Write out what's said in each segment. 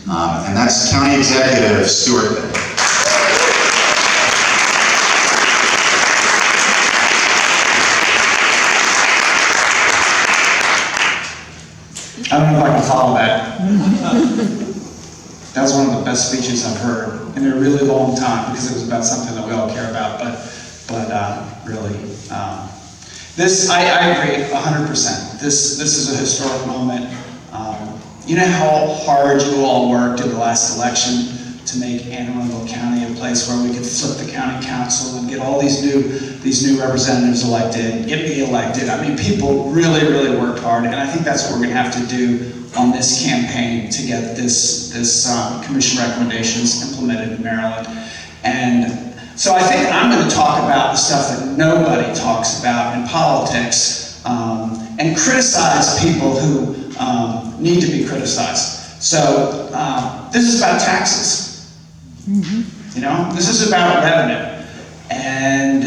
And that's County Executive Steuart Pittman. I don't know if I can follow that. That was one of the best speeches I've heard in a really long time, because it was about something that we all care about. But really, I agree 100%. This is a historic moment. You know how hard you all worked in the last election to make Anne Arundel County a place where we could flip the county council and get all these new representatives elected, get me elected. I mean, people really, really worked hard, and I think that's what we're going to have to do on this campaign to get this commission recommendations implemented in Maryland. And so I think I'm going to talk about the stuff that nobody talks about in politics, and criticize people who need to be criticized. So this is about taxes. You know, this is about revenue. And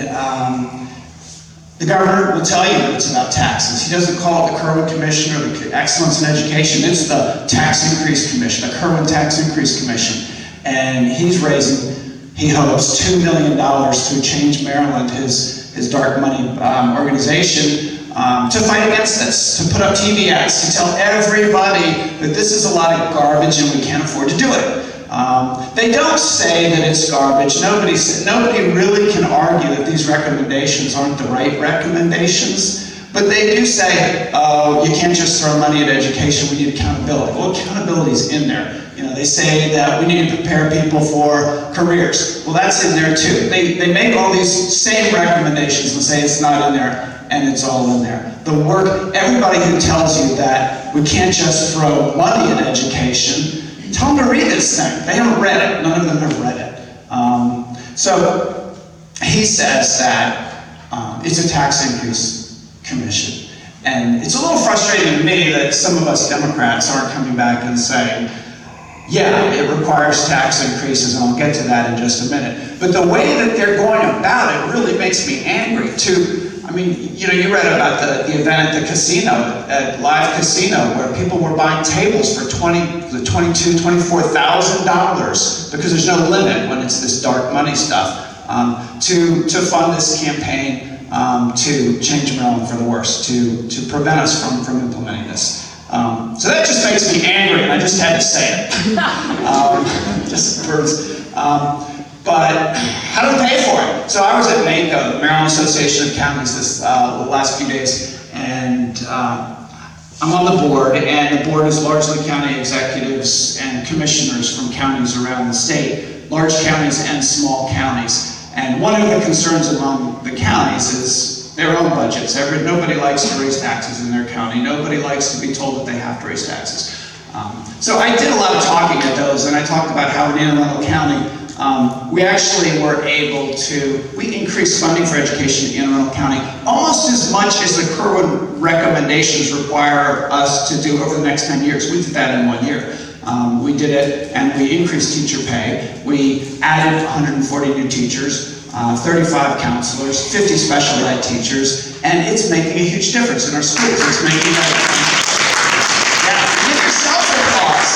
the governor will tell you that it's about taxes. He doesn't call it the Kerwin Commission or the Excellence in Education. It's the Tax Increase Commission, the Kerwin Tax Increase Commission. And he's raising, he hopes, $2 million through Change Maryland, his dark money organization, to fight against this, to put up TV ads, to tell everybody that this is a lot of garbage and we can't afford to do it. They don't say that it's garbage. Nobody really can argue that these recommendations aren't the right recommendations, but they do say, oh, you can't just throw money at education, we need accountability. Well, accountability is in there. You know, they say that we need to prepare people for careers. Well, that's in there too. They make all these same recommendations and say it's not in there, and it's all in there. The work, everybody who tells you that we can't just throw money at education, tell them to read this thing. They haven't read it. None of them have read it. So he says that it's a tax increase commission. And it's a little frustrating to me that some of us Democrats aren't coming back and saying, yeah, it requires tax increases, and I'll get to that in just a minute. But the way that they're going about it really makes me angry too. I mean, you know, you read about the event at the casino, at Live Casino, where people were buying tables for $24,000 because there's no limit when it's this dark money stuff, to fund this campaign to change Maryland for the worse, to prevent us from implementing this. So that just makes me angry, and I just had to say it. Just words. But how do we pay for it? So I was at NACO, the Maryland Association of Counties, this last few days, and I'm on the board, and the board is largely county executives and commissioners from counties around the state, large counties and small counties. And one of the concerns among the counties is their own budgets. Nobody likes to raise taxes in their county. Nobody likes to be told that they have to raise taxes. So I did a lot of talking at those, and I talked about how in Anne Arundel County, we actually were able to, we increased funding for education in Anne Arundel County almost as much as the Kerwin recommendations require us to do over the next 10 years. We did that in 1 year. We did it, and we increased teacher pay. We added 140 new teachers, 35 counselors, 50 special ed teachers, and it's making a huge difference in our schools. It's making give yourself applause.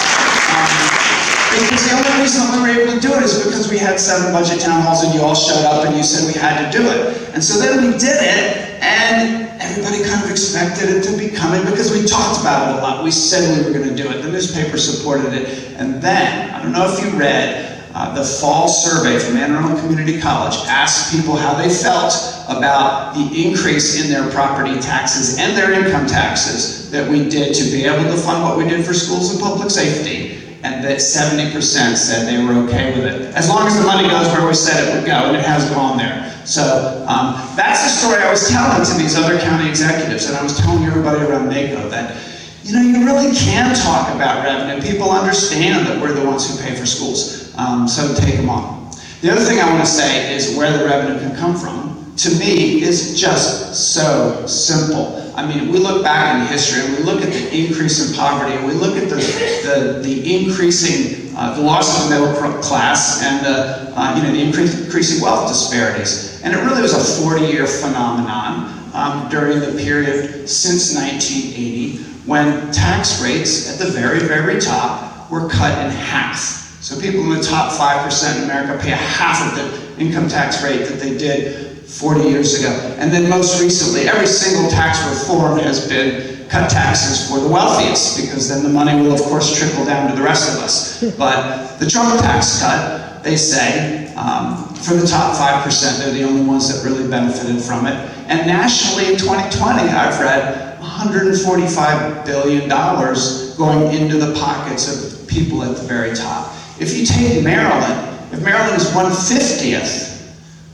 Because the only reason we were able to do it is because we had 7 budget town halls and you all showed up and you said we had to do it. And so then we did it, and everybody kind of expected it to be coming because we talked about it a lot. We said we were going to do it. The newspaper supported it. And then, I don't know if you read, the fall survey from Anne Arundel Community College asked people how they felt about the increase in their property taxes and their income taxes that we did to be able to fund what we did for schools and public safety. And that 70% said they were okay with it, as long as the money goes where we said it would go, and it has gone there. So that's the story I was telling to these other county executives, and I was telling everybody around NACO that, you know, you really can talk about revenue. People understand that we're the ones who pay for schools, so take them on. The other thing I want to say is where the revenue can come from, to me, is just so simple. I mean, we look back in history and we look at the increase in poverty, and we look at the increasing, the loss of the middle class, and the increasing wealth disparities. And it really was a 40-year phenomenon during the period since 1980, when tax rates at the very, very top were cut in half. So people in the top 5% in America pay a half of the income tax rate that they did 40 years ago. And then most recently, every single tax reform has been cut taxes for the wealthiest, because then the money will of course trickle down to the rest of us. But the Trump tax cut, they say, for the top 5%, they're the only ones that really benefited from it. And nationally in 2020, I've read $145 billion going into the pockets of people at the very top. If you take Maryland, if Maryland is 1/50th,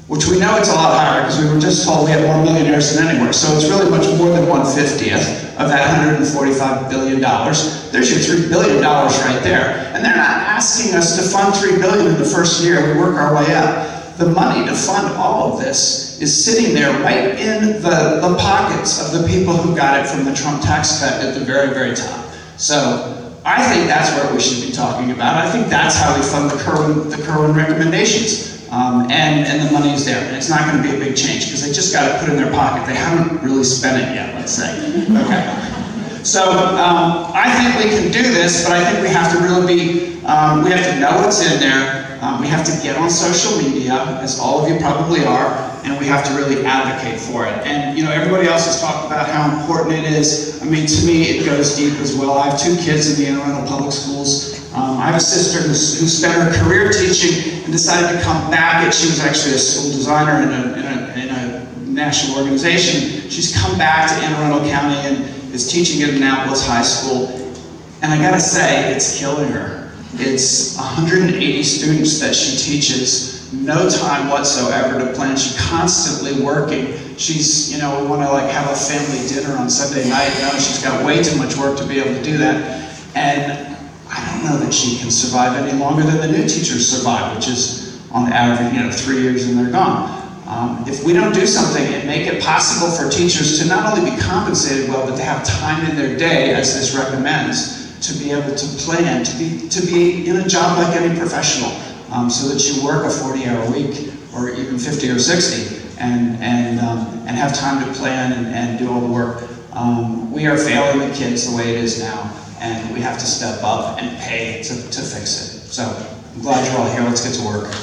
which we know it's a lot higher because we were just told we had more millionaires than anywhere, so it's really much more than 1/50th of that $145 billion. There's your $3 billion right there. And they're not asking us to fund $3 billion in the first year. We work our way up. The money to fund all of this is sitting there right in the pockets of the people who got it from the Trump tax cut at the very, very top. So I think that's what we should be talking about. I think that's how we fund the Kerwin recommendations. And the money is there, and it's not going to be a big change because they just got it put in their pocket. They haven't really spent it yet, let's say. Okay. So I think we can do this, but I think we have to really be, we have to know what's in there. We have to get on social media, as all of you probably are, and we have to really advocate for it. And you know, everybody else has talked about how important it is. I mean, to me, it goes deep as well. I have 2 kids in the Anne Arundel Public Schools. I have a sister who spent her career teaching and decided to come back. She was actually a school designer in a national organization. She's come back to Anne Arundel County and is teaching at Annapolis High School. And I gotta say, it's killing her. It's 180 students that she teaches, no time whatsoever to plan. She's constantly working. She's, you know, we want to like have a family dinner on Sunday night. No, she's got way too much work to be able to do that. And I don't know that she can survive any longer than the new teachers survive, which is on average, you know, 3 years and they're gone. If we don't do something and make it possible for teachers to not only be compensated well, but to have time in their day, as this recommends, to be able to plan, to be in a job like any professional, so that you work a 40-hour week or even 50 or 60, and have time to plan and do all the work. We are failing the kids the way it is now, and we have to step up and pay to fix it. So I'm glad you're all here. Let's get to work.